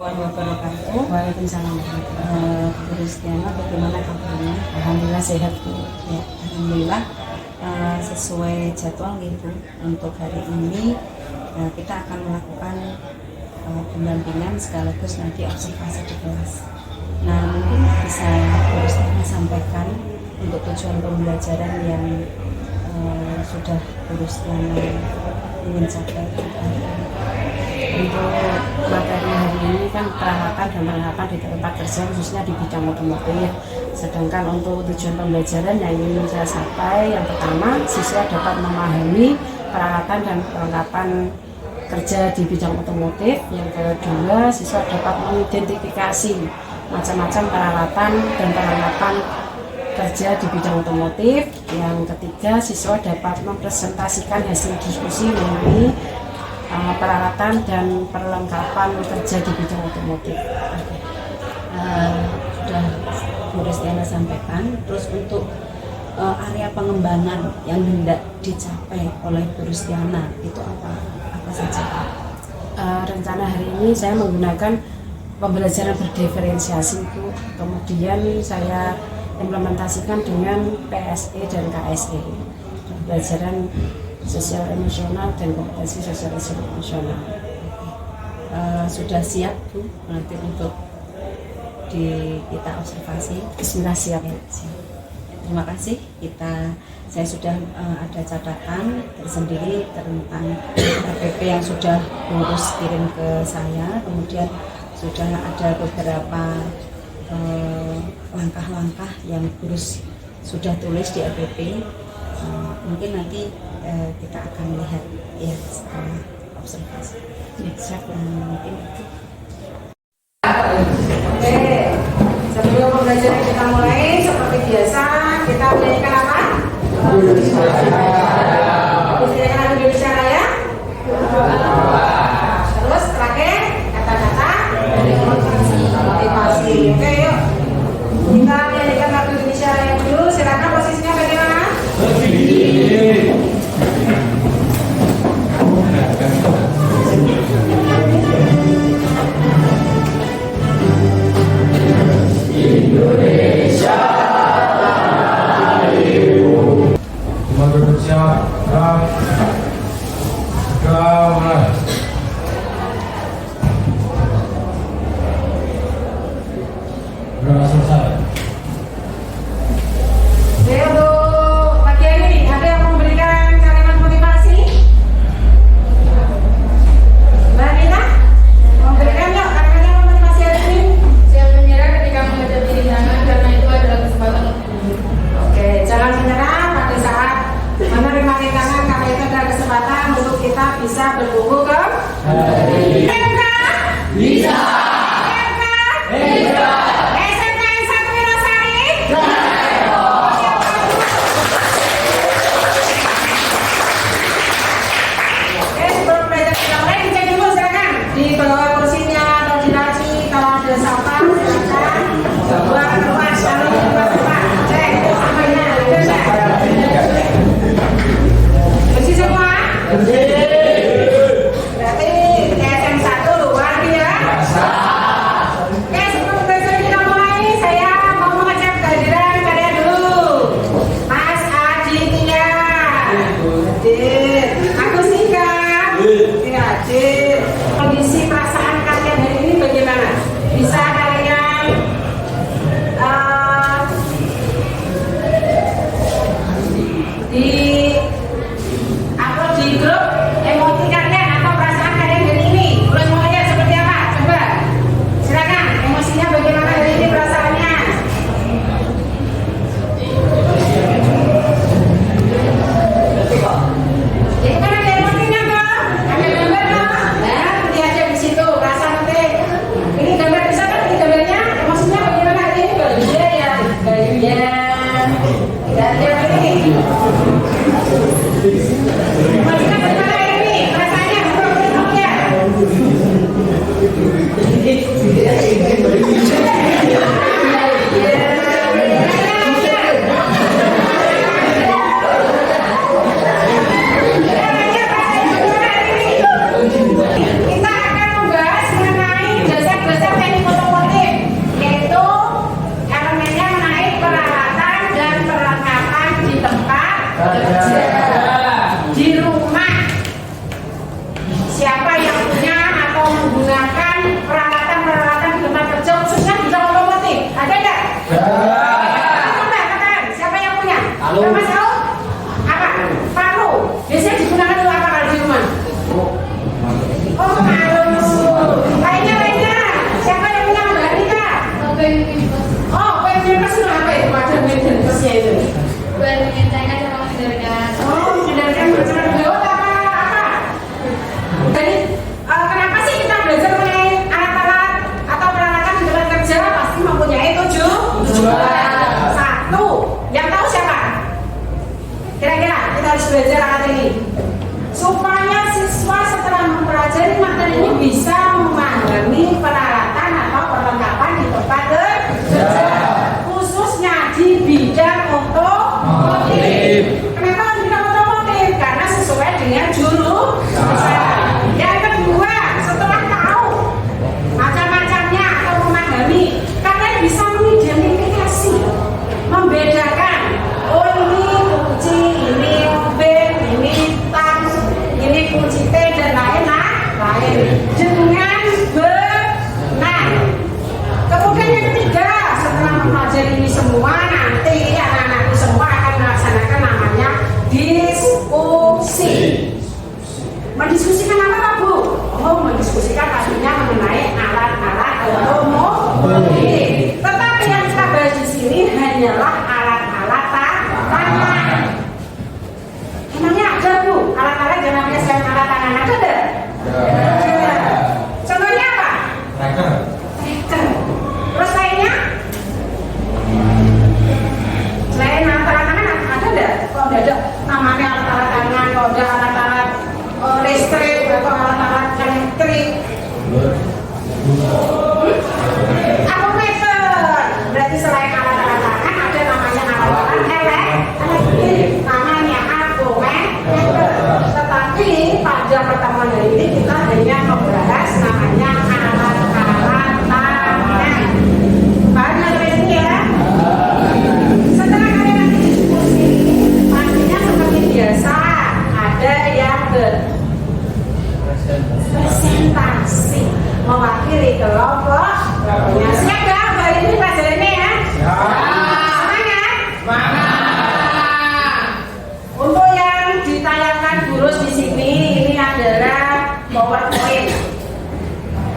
Wabarakatuh. Waalaikumsalam. Bu Rustiana, bagaimana kabarnya? Alhamdulillah sehat Bu. Ya, alhamdulillah sesuai jadwal gitu. Untuk hari ini kita akan melakukan pendampingan sekaligus nanti observasi di kelas. Nah, mungkin bisa Bu Rustiana sampaikan untuk tujuan pembelajaran yang sudah Bu Rustiana ingin capai untuk hari ini. Untuk materi hari ini kan peralatan di tempat kerja khususnya di bidang otomotif. Sedangkan untuk tujuan pembelajaran yang ingin saya capai, yang pertama siswa dapat memahami peralatan dan perlengkapan kerja di bidang otomotif. Yang kedua, siswa dapat mengidentifikasi macam-macam peralatan dan perlengkapan kerja di bidang otomotif. Yang ketiga, siswa dapat mempresentasikan hasil diskusi mengenai peralatan dan perlengkapan kerja di bidang otomotif. Sudah Bu Rustiana sampaikan. Terus untuk area pengembangan yang hendak dicapai oleh Bu Rustiana itu apa saja? Rencana hari ini saya menggunakan pembelajaran berdiferensiasi Bu. Kemudian saya implementasikan dengan PSE dan KSE, pembelajaran sosial emosional dan kompetensi sosial emosional. Sudah siap Bu nanti untuk kita observasi? Bismillah, siap. Ya, siap. Terima kasih. Saya sudah ada catatan tersendiri tentang RPP yang sudah Gurus kirim ke saya. Kemudian sudah ada beberapa langkah-langkah yang Gurus sudah tulis di RPP. Mungkin nanti kita akan melihat ya setelah observasi. Mungkin itu. Oke, sebelum pembelajaran kita mulai seperti biasa kita menyanyikan apa? Disediakan Indonesia Raya. Terus terakhir kata-kata motivasi. Oke, yuk kita menyanyikan lagu Indonesia Raya dulu. Silakan posisinya bagaimana? Untuk bagian ini ada yang memberikan kalimat motivasi? Mbak Nina, memberikan yuk kalimat motivasi hari ini. Jangan menyerah ketika menghadapi rintangan karena itu adalah kesempatan untukmu. Oke, jangan menyerah pada saat menerima rintangan karena itu adalah kesempatan untuk kita bisa bertumbuh ke SMK bisa. SMK bisa. SMK yang satu Winasari. Oke, sebelum belajar kita mulai dicek dulu silakan di bawah kursinya atau di laci kalau ada sampah silakan buang keluar kalau keluar cek sampahnya ada nggak? Bersih semua? Berarti SM1 luar biasa. Oke, sebelum belajar kita mulai saya mau mengecek kehadiran kalian dulu. Mas Aditya hadir, Agus Ika tidak hadir. Kondisi perasaan kalian hari ini bagaimana? Bisa kalian di upload di grup emosi kalian atau perasaan kalian hari ini? Boleh mau lihat seperti apa? Coba silakan, emosinya bagaimana hari ini perasaannya? Itu kan ada emosinya toh, ada gambar toh, nah lihat aja di situ perasaan nanti. Ini gambar bisa kan? Ini gambarnya emosinya bagaimana hari ini? Bahagia ya, bahagia. Dan yang ini. Emosinya bagaimana hari ini? Perasaannya ya. Kita akan membahas mengenai jasa bisa memahami peralatan atau perlengkapan di tempat kerja, khususnya di bidang otomotif. Kenapa di bidang otomotif? Karena sesuai dengan jurusan. Yang kedua, setelah tahu macam-macamnya atau memahami, kalian bisa mengidentifikasi, membedakan. Oh, ini kunci, ini mobil, ini tang, ini kunci T dan lain-lain dengan benar. Kemudian yang ketiga, setelah mempelajari ini semua, nanti anak-anakku semua akan melaksanakan namanya diskusi. Mendiskusikan apa, Pak Bu? Oh, mendiskusikan pastinya mengenai alat-alat otomotif. Tetapi yang kita bahas di sini hanyalah alat-alat tangan. Emangnya ada, Bu? Alat-alat yang namanya selain alat tangan ada enggak? Ada. Contohnya apa? Trekker. Terus lainnya? Selain alat-alat tangan ada enggak? Kalau ada namanya alat-alat tangan, kalau ada alat-alat listrik atau alat-alat elektrik. Apometer. Berarti selain alat-alat tangan ada namanya alat-alat elektrik. Namanya apometer. Tetapi pada pertemuan hari ini kita hanya membahas namanya alat-alat tangan. Paham ya ini ya? Setelah kalian nanti diskusi, pastinya seperti biasa ada yang presentasi mewakili kelompoknya. Siap gak hari ini pelajarannya ya? Semangat? Untuk yang ditayangkan gurus di sini, ini adalah PowerPoint.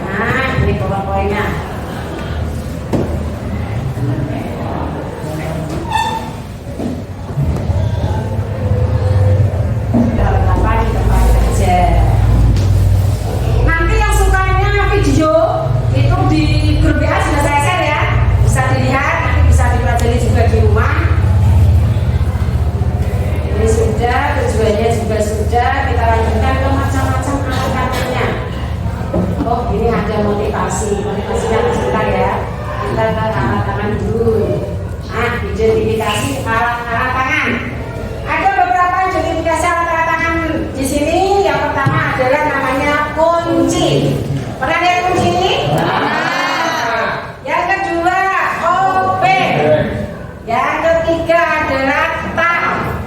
Nah, ini PowerPoint-nya. Nanti yang sukanya video itu di grup WA sudah saya share ya, bisa dilihat, nanti bisa dipelajari juga di rumah. Ini sudah, tujuannya juga sudah, kita lanjutkan ke macam-macam alat-alatnya. Oh, ini ada motivasinya sebentar ya. Kita ke alat-alat dulu. Nah, identifikasi alat-alat tangan. Ada beberapa identifikasi alat-alat tangan di sini. Yang pertama adalah namanya kunci. Pernah lihat kunci ini? Yang kedua, obeng. Yang ketiga adalah tang.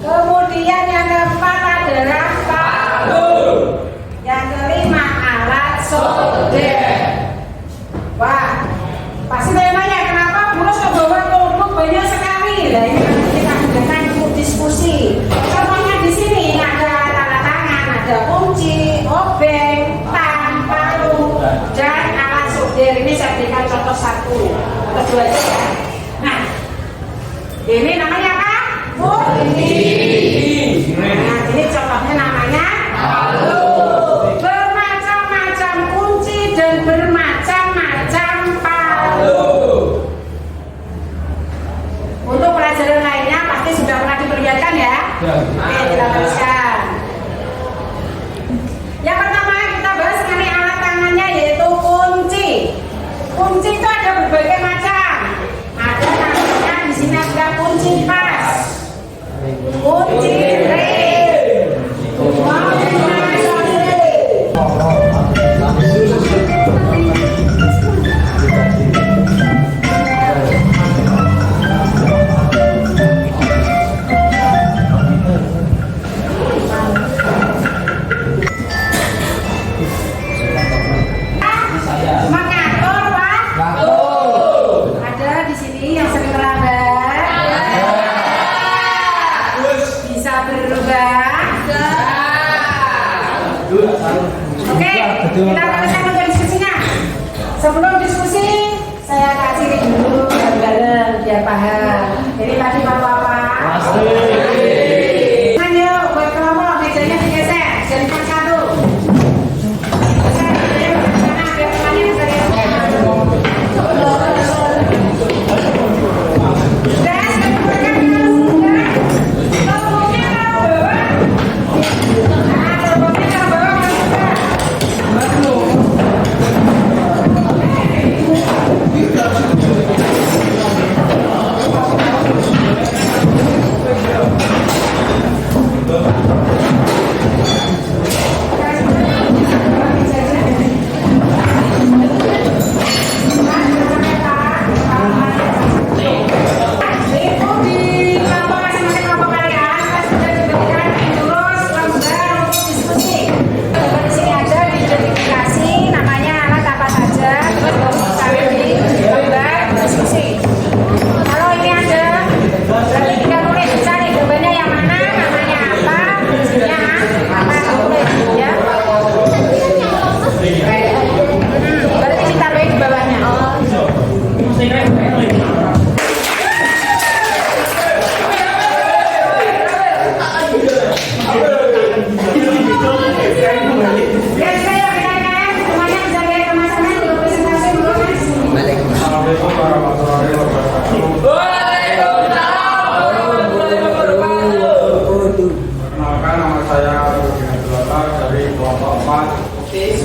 Kemudian yang keempat adalah palu. Yang kelima alat solder. Wah, pasti tanya kenapa Bulus kebawa notebook banyak sekali. Nah, ini nanti kita gunakan untuk diskusi. Contohnya di sini ada alat tangan, ada kunci, obeng, tang, palu, dan alat solder. Ini saya berikan contoh satu atau dua aja ya. Nah, ini namanya apa? Kunci. Nah, ini contohnya namanya palu. Bermacam-macam kunci dan bermacam-macam palu. Untuk pelajaran lainnya pasti sudah pernah diperlihatkan ya. Oke, kita teruskan. Yang pertama kita bahas mengenai alat tangannya yaitu kunci. Kunci itu ada berbagai macam. Ada namanya di sini ada kunci pas, kunci ring, mengatur waktu. Ada di sini yang sering terlambat, bisa berubah. Oke, kita teruskan untuk diskusinya. Sebelum diskusi, saya kasih dulu bareng-bareng biar paham. Jadi tadi apa-apa? Ayo, buat kelompok mejanya digeser, jadikan satu. Nah,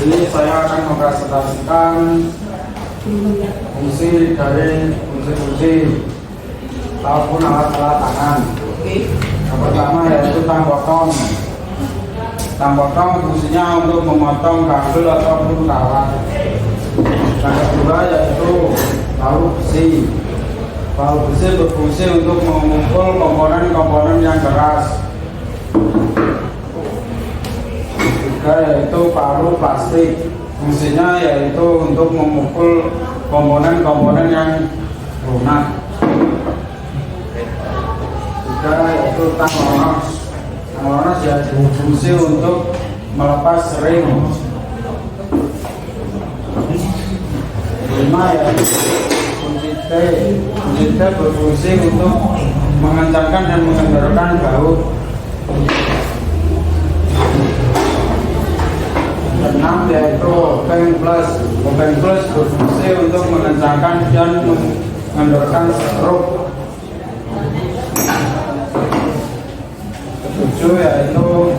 sini saya akan mempresentasikan fungsi dari fungsi ataupun alat-alat tangan. Yang pertama yaitu tang potong. Tang potong fungsinya untuk memotong kabel ataupun kawat. Yang kedua yaitu palu besi. Palu besi berfungsi untuk memukul komponen-komponen yang keras. Ketiga yaitu palu plastik. Fungsinya yaitu untuk memukul komponen-komponen yang lunak. Ketiga yaitu tang lonos. Tang lonos ya berfungsi untuk melepas ring. Kelima yaitu kunci T. Kunci T berfungsi untuk mengencangkan dan mengendorkan baut. Keenam yaitu obeng plus. Obeng plus berfungsi untuk mengencangkan dan mengendorkan skrup. Ketujuh yaitu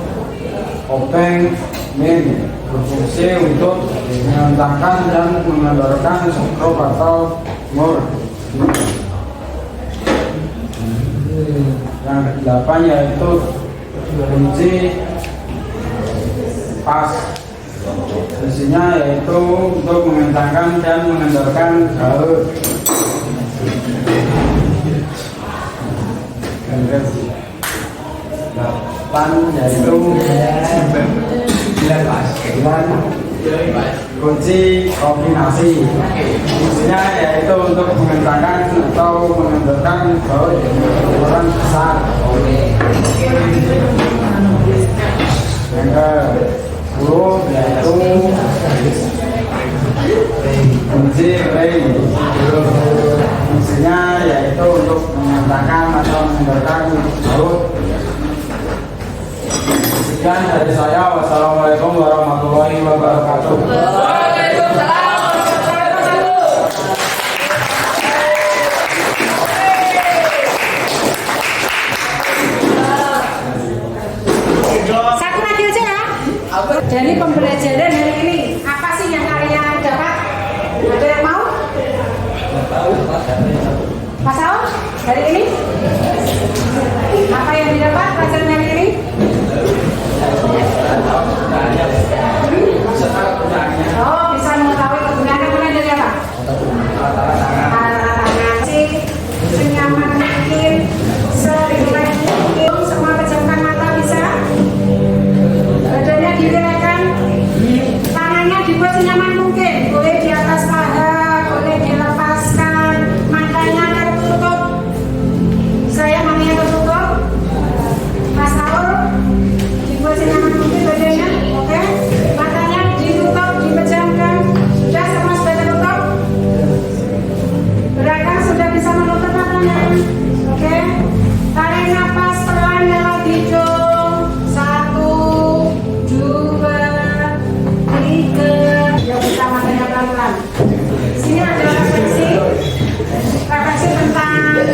obeng min berfungsi untuk mengencangkan dan mengendorkan skrup atau mur. Yang kedelapan yaitu kunci pas. Fungsinya yaitu untuk mengencangkan dan mengendorkan baut. Yang ke-8 yaitu kunci kombinasi. Fungsinya yaitu untuk mengencangkan atau mengendorkan baut ukuran besar. Yang ke-10 yaitu kunci ring. Fungsinya yaitu untuk mengencangkan atau mengendorkan baut. Sekian dari saya. Wassalamualaikum warahmatullahi wabarakatuh. Satu lagi aja ya. Dari pembelajaran hari ini, apa sih yang kalian dapat? Ada yang mau? Mas Aul, hari ini? Apa yang didapat pelajaran hari ini? Oh, bisa mengetahui kegunaan dari apa? Alat tangan sih, senyaman mungkin, serileks mungkin, semua pejamkan mata bisa. Badannya digerakkan, tangannya dibuat senyaman mungkin, boleh di atas paha, boleh dilepaskan, matanya tertutup. Saya matanya tertutup. Mas Aul, dibuat senyaman mungkin badannya, oke? Matanya ditutup, dipejamkan. Sudah semua sudah tertutup? Belakang sudah bisa menutup matanya, oke? Tarik nafas pelan lewat hidung. 1, 2, 3. Yang buka matanya pelan-pelan. Sini ada refleksi tentang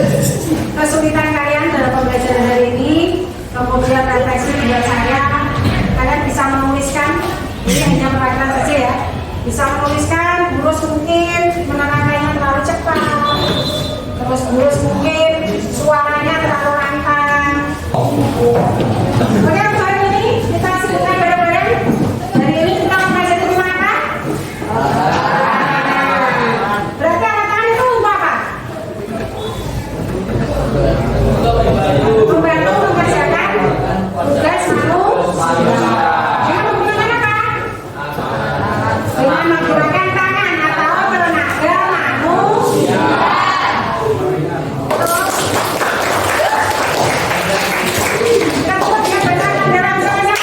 kesulitan kalian dalam pembelajaran hari ini. Kemudian refleksi buat saya, kalian bisa menuliskan. Ini hanya perwakilan saja ya. Bisa menuliskan, burus mungkin menerangkannya terlalu cepat. Terus burus mungkin suaranya terlalu lantang. Oke, untuk hari ini kita sebutkan bareng-bareng. Hari ini kita mempelajari tentang apa? Berarti alat tangan itu untuk apa? Membantu mengerjakan tugas manusia. Dengan menggunakan apa? Dengan menggunakan tangan atau tenaga manusia. Kita buat dengan bacaan dalam sama-sama.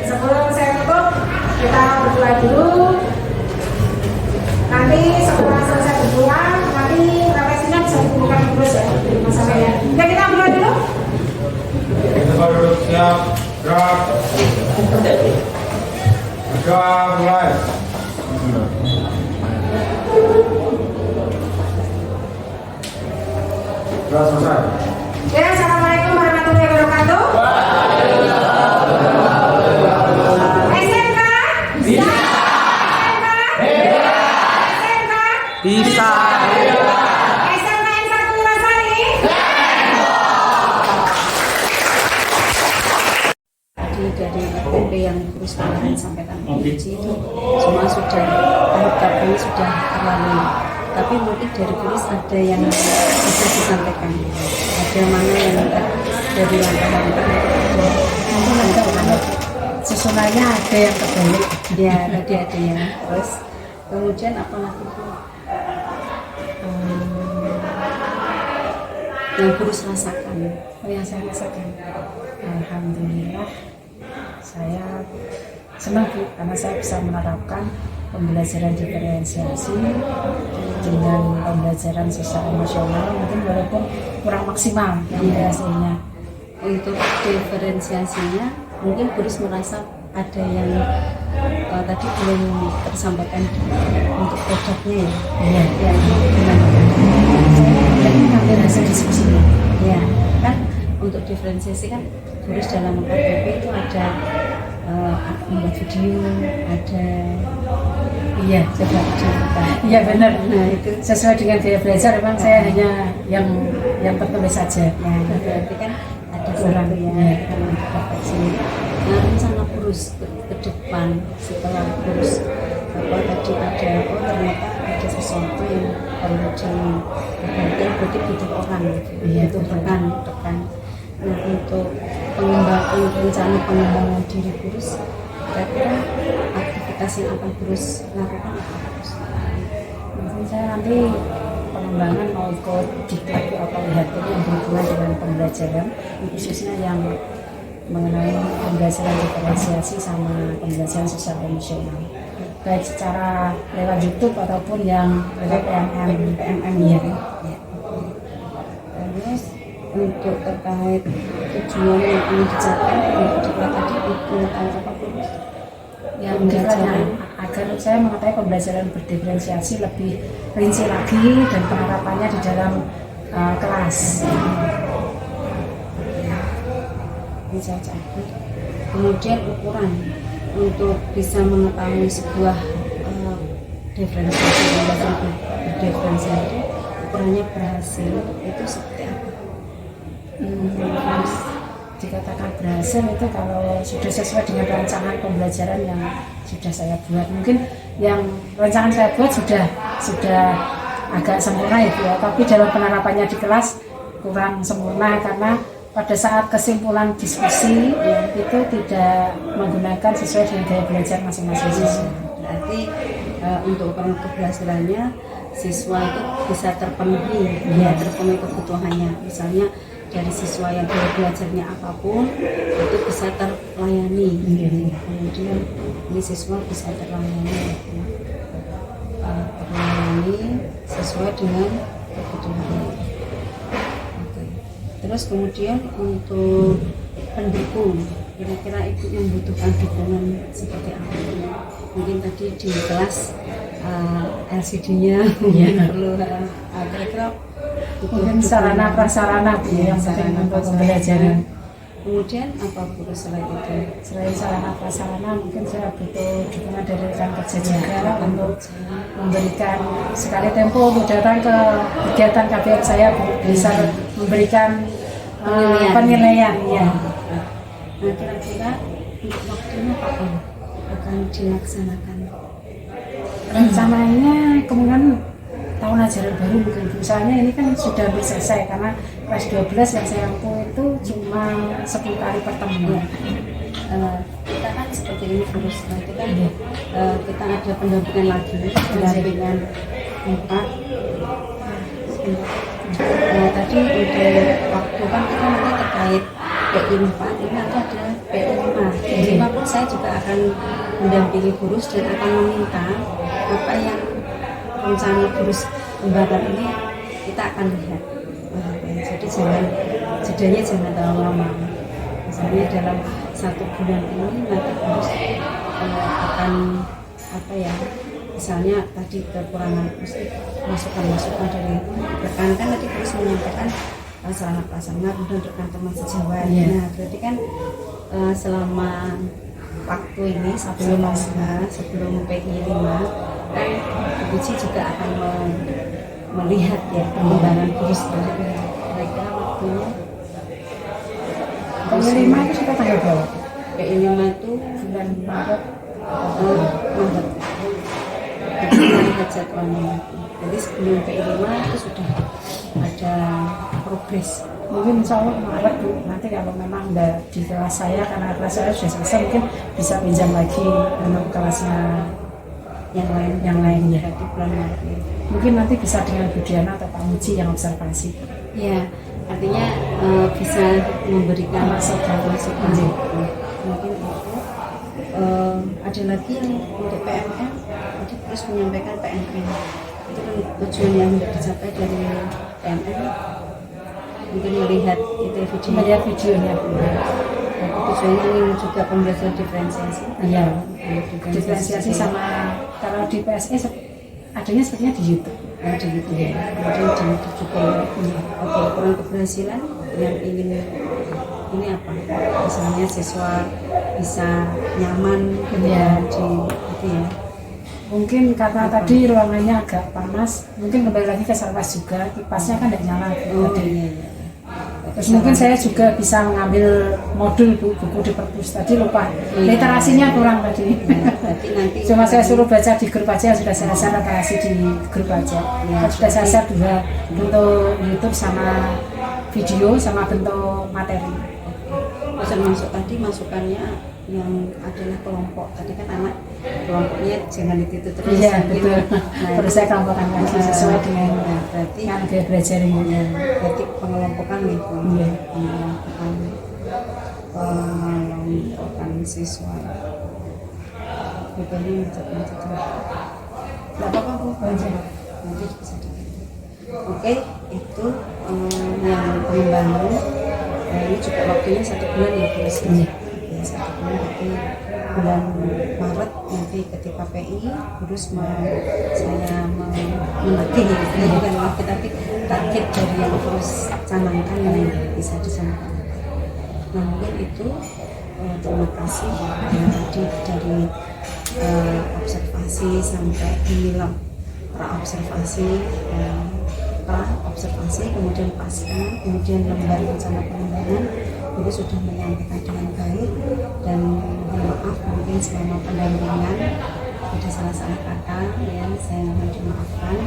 Sebelum saya tutup, kita berdoa dulu. Nanti setelah selesai berdoa, nanti refleksinya bisa dikumpulkan terus ya, masalah ya. Oke, kita berdoa dulu. Kita duduk siap, gerak. Berdoa mulai. Sudah selesai. Ya, assalamualaikum warahmatullahi wabarakatuh. dari PP yang terus kemarin sampaikan uji itu semua sudah tahap-tahapnya sudah terlalui. Tapi mungkin dari tulis ada yang bisa disampaikan, ada mana yang dari langkah-langkah ada Susunannya ada yang terbalik. ya tadi ada yang terus kemudian apa lagi Bu? Yang terus rasakan. Yang saya rasakan, alhamdulillah saya senang Bu, karena saya bisa menerapkan pembelajaran diferensiasi dengan pembelajaran sosial emosional, mungkin walaupun kurang maksimal yang hasilnya. Untuk diferensiasinya mungkin Buris merasa ada yang tadi belum tersampaikan untuk produknya ya. Yang gimana? Ini hampir hasil diskusinya. Ya kan untuk diferensiasi kan Buris dalam PPP itu ada membuat video, ada Iya, coba dibuka. iya benar. Nah itu Sesuai dengan gaya belajar, memang saya hanya yang tertulis saja. ya berarti kan ada sesuatu ya kan untuk refleksi. Nah rencana Buris ke depan setelah Buris apa tadi ada ternyata ada sesuatu yang perlu diperhatikan, berarti butuh orang Iya, butuh betul. rekan. Nah untuk pengembangan rencana pengembangan diri Buris, kira-kira aktivitas yang akan Buris lakukan apa Buris? Mungkin saya nanti pengembangan mau ikut diklat atau lihat ini yang berhubungan dengan pembelajaran, khususnya yang mengenai pembelajaran diferensiasi sama pembelajaran sosial emosional, baik secara lewat YouTube ataupun yang lewat PMM ya. Terus untuk terkait tujuan yang ingin dicapai untuk diklat tadi ingin tahu apa Buris? Yang dikatakan agar saya mengetahui pembelajaran berdiferensiasi lebih rinci lagi dan penerapannya di dalam kelas. Bisa capai. Kemudian ukuran untuk bisa mengetahui sebuah diferensiasi pembelajaran berdiferensiasi, ukurannya berhasil itu seperti apa? Harus dikatakan berhasil itu kalau sudah sesuai dengan rancangan pembelajaran yang sudah saya buat. Mungkin yang rancangan saya buat sudah agak sempurna ya, tapi dalam penerapannya di kelas kurang sempurna karena pada saat kesimpulan diskusi itu tidak menggunakan sesuai dengan gaya belajar masing-masing siswa. Berarti untuk ukuran keberhasilannya siswa itu bisa terpenuhi, terpenuhi kebutuhannya. Misalnya dari siswa yang gaya belajarnya apapun itu bisa terlayani. Kemudian ini siswa bisa terlayani sesuai dengan kebutuhannya. Oke. Terus kemudian untuk pendukung, kira-kira ibu membutuhkan dukungan seperti apa? Mungkin tadi di kelas LCD-nya perlu kira-kira Mungkin sarana prasarana yang penting untuk pembelajaran. Kemudian apa Bu selain itu? Selain sarana prasarana, mungkin saya butuh dukungan dari rekan kerja juga untuk memberikan sekali tempo untuk datang ke kegiatan KBR saya bisa memberikan penilaian. Ya. Nah kira-kira untuk waktunya kapan akan dilaksanakan? Rencananya kemungkinan tahun ajaran baru mungkin. Misalnya ini kan sudah hampir selesai karena kelas 12 yang saya ampuh itu cuma 10 kali pertemuan. Kita kan seperti ini terus, nanti kan kita ada pendampingan lagi, pendampingan 4. Tadi untuk waktu kan kita nanti terkait PI 4, ini nanti ada PI 5. PI 5 pun saya juga akan mendampingi guru dan akan meminta apa yang rencana Buris kembangkan ini kita akan lihat. Jadi jedanya jangan terlalu lama. Misalnya dalam 1 bulan ini nanti Buris akan apa ya? Misalnya tadi kekurangan masukan dari rekan kan tadi Buris menyampaikan sarana prasarana kemudian rekan teman sejawat. Nah berarti kan selama waktu ini sebelum PI 5 kan Buci juga akan melihat ya perkembangan Buris kira-kira waktunya. PI 5 itu kita tanggal berapa? PI 5 itu bulan Maret. Maret. Jadi melihat jadwalnya. Jadi sebelum PI 5 itu sudah ada progres. Mungkin insya Allah Maret Bu, nanti kalau memang udah di kelas saya, karena kelas saya sudah selesai, mungkin bisa pinjam lagi untuk kelasnya yang lainnya di bulan Maret ini. mungkin nanti bisa dengan Bu Diana atau Pak Muji yang observasi. Ya, artinya bisa memberikan masukan. Mungkin itu. Ada lagi yang untuk PMM, jadi terus menyampaikan PMM. Itu kan tujuan yang tidak dicapai dari PMM. Mungkin melihat itu Melihat videonya Bu. tujuannya ingin juga pembelajaran diferensiasi. Iya, diferensiasi sama kalau di PSE adanya sepertinya di YouTube. Ada gitu ya. Kemudian di YouTube juga ya. Oke, ukuran keberhasilan yang ingin ini apa? Misalnya siswa bisa nyaman Iya. di itu ya. Mungkin karena tadi ruangannya agak panas, mungkin kembali lagi ke Sarwas juga, kipasnya kan tidak nyala. Oh tadi. iya iya. Terus mungkin saya juga bisa mengambil modul buku di perpus tadi lupa, literasinya kurang tadi. Berarti nanti Cuma saya suruh baca di grup aja, sudah saya share literasi di grup aja. Sudah saya share juga bentuk YouTube sama video sama bentuk materi. bisa masuk tadi masukannya yang adalah kelompok. Tadi kan anak kelompoknya jangan itu terus. Iya gitu. betul. Nah, Terus saya kelompokkan lagi sesuai dengan berarti yang dia belajar ini. berarti pengelompokan gitu. Iya. Pengelompokan siswa. Bagaimana mencapai itu? Tidak apa-apa Bu. Nanti bisa diganti. Oke, itu yang pengembangan. Ini juga waktunya 1 bulan ya Bu. Ya, 1 bulan berarti bulan Maret nanti ketika PI terus saya menagih ini bukan menagih tapi target dari yang terus canangkan yang bisa disampaikan. Nah mungkin itu terima kasih ya, tadi dari observasi sampai inilah pra-observasi kemudian pasca kemudian lembar rencana pengembangan itu sudah menyampaikan dengan baik dan mohon maaf mungkin selama pendampingan ada salah-salah kata yang saya mohon dimaafkan.